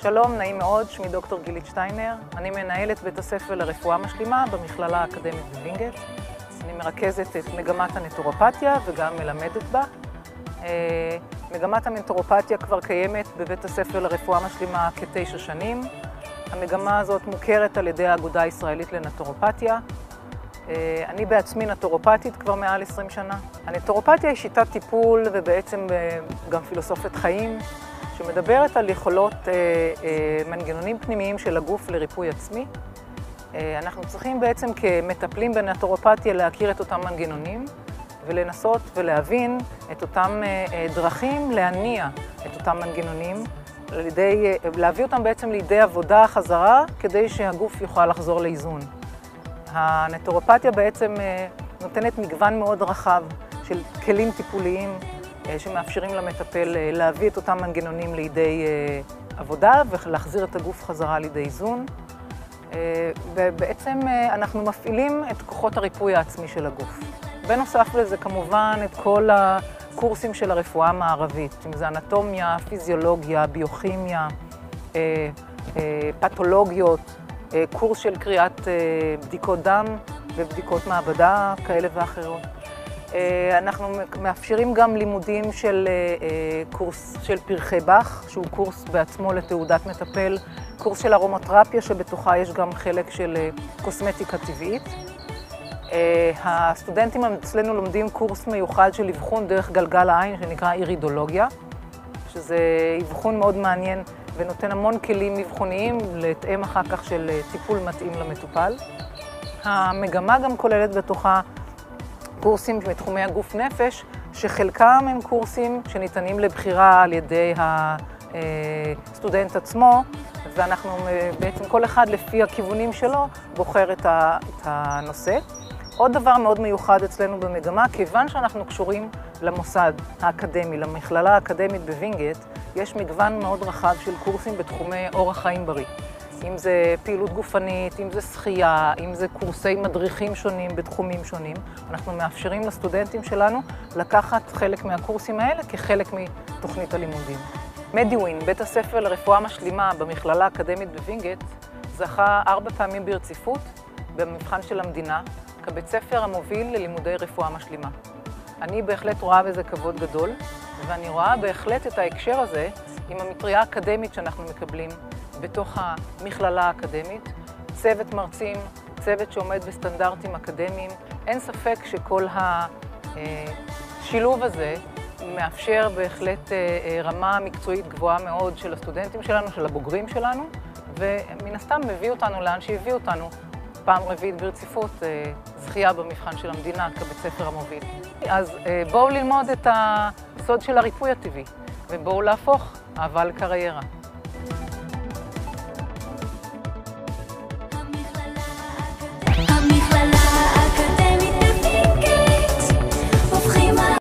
שלום, נעים מאוד, שמי דוקטור גילית שטיינר. אני מנהלת בית הספר לרפואה משלימה במכללה האקדמית בווינגייט. אני מרכזת את מגמת הנטורופתיה וגם מלמדת בה. מגמת הנטורופתיה כבר קיימת בבית הספר לרפואה משלימה כ9 שנים. המגמה הזאת מוכרת על ידי האגודה הישראלית לנטורופתיה. אני בעצמי נטורופתית כבר מעל 20 שנה. הנטורופתיה היא שיטת טיפול ובעצם גם פילוסופית חיים, שמדברת על יכולות מנגנונים פנימיים של הגוף לריפוי עצמי. אנחנו צריכים בעצם כמטפלים בנטורופתיה להכיר את אותם מנגנונים ולנסות ולהבין את אותם דרכים להניע את אותם מנגנונים, להביא אותם בעצם לידי עבודה חזרה כדי שהגוף יוכל לחזור לאיזון. הנטורופתיה בעצם נותנת מגוון מאוד רחב של כלים טיפוליים שמאפשרים למטפל להביא את אותם מנגנונים לידי עבודה ולהחזיר את הגוף חזרה לידי איזון. ובעצם אנחנו מפעילים את כוחות הריפוי העצמי של הגוף. בנוסף לזה כמובן את כל הקורסים של הרפואה המערבית, אם זה אנטומיה, פיזיולוגיה, ביוכימיה, פתולוגיות, קורס של קריאת בדיקות דם ובדיקות מעבדה כאלה ואחרות. אנחנו מאפשרים גם לימודים של קורס של פרחי באך, שהוא קורס בעצמו לתעודת מטפל, קורס של ארומותרפיה שבתוכה יש גם חלק של קוסמטיקה טבעית. הסטודנטים אצלנו לומדים קורס מיוחד של אבחון דרך גלגל העין שנקרא אירידולוגיה, שזה אבחון מאוד מעניין ונותן המון כלים אבחוניים להתאם אחר כך של טיפול מתאים למטופל. המגמה גם כוללת בתוכה קורסים בתחומי הגוף נפש, שחלקם הם קורסים שניתנים לבחירה על ידי הסטודנט עצמו, ואנחנו בעצם כל אחד לפי הכיוונים שלו בוחר את הנושא. עוד דבר מאוד מיוחד אצלנו במגמה, כיוון שאנחנו קשורים למוסד האקדמי, למכללה האקדמית בווינגייט, יש מגוון מאוד רחב של קורסים בתחומי אורח חיים בריא. אם זה פעילות גופנית, אם זה שחייה, אם זה קורסי מדריכים שונים בתחומים שונים, אנחנו מאפשרים לסטודנטים שלנו לקחת חלק מהקורסים האלה כחלק מתוכנית הלימודים. מדיווין, בית הספר לרפואה משלימה במכללה האקדמית בווינגייט, זכה 4 פעמים ברציפות במבחן של המדינה כבית ספר המוביל ללימודי רפואה משלימה. אני בהחלט רואה בזה כבוד גדול, ואני רואה בהחלט את ההקשר הזה עם המטריה האקדמית שאנחנו מקבלים בתוך המכללה האקדמית, צוות מרצים, צוות שעומד בסטנדרטים אקדמיים. אין ספק שכל השילוב הזה מאפשר בהחלט רמה מקצועית גבוהה מאוד של הסטודנטים שלנו, של הבוגרים שלנו, ומן הסתם מביא אותנו לאן שהביא אותנו. פעם רביעית ברציפות, זכייה במבחן של המדינה כבית ספר המוביל. אז בואו ללמוד את הסוד של הריפוי הטבעי, ובואו להפוך אהבה לקריירה.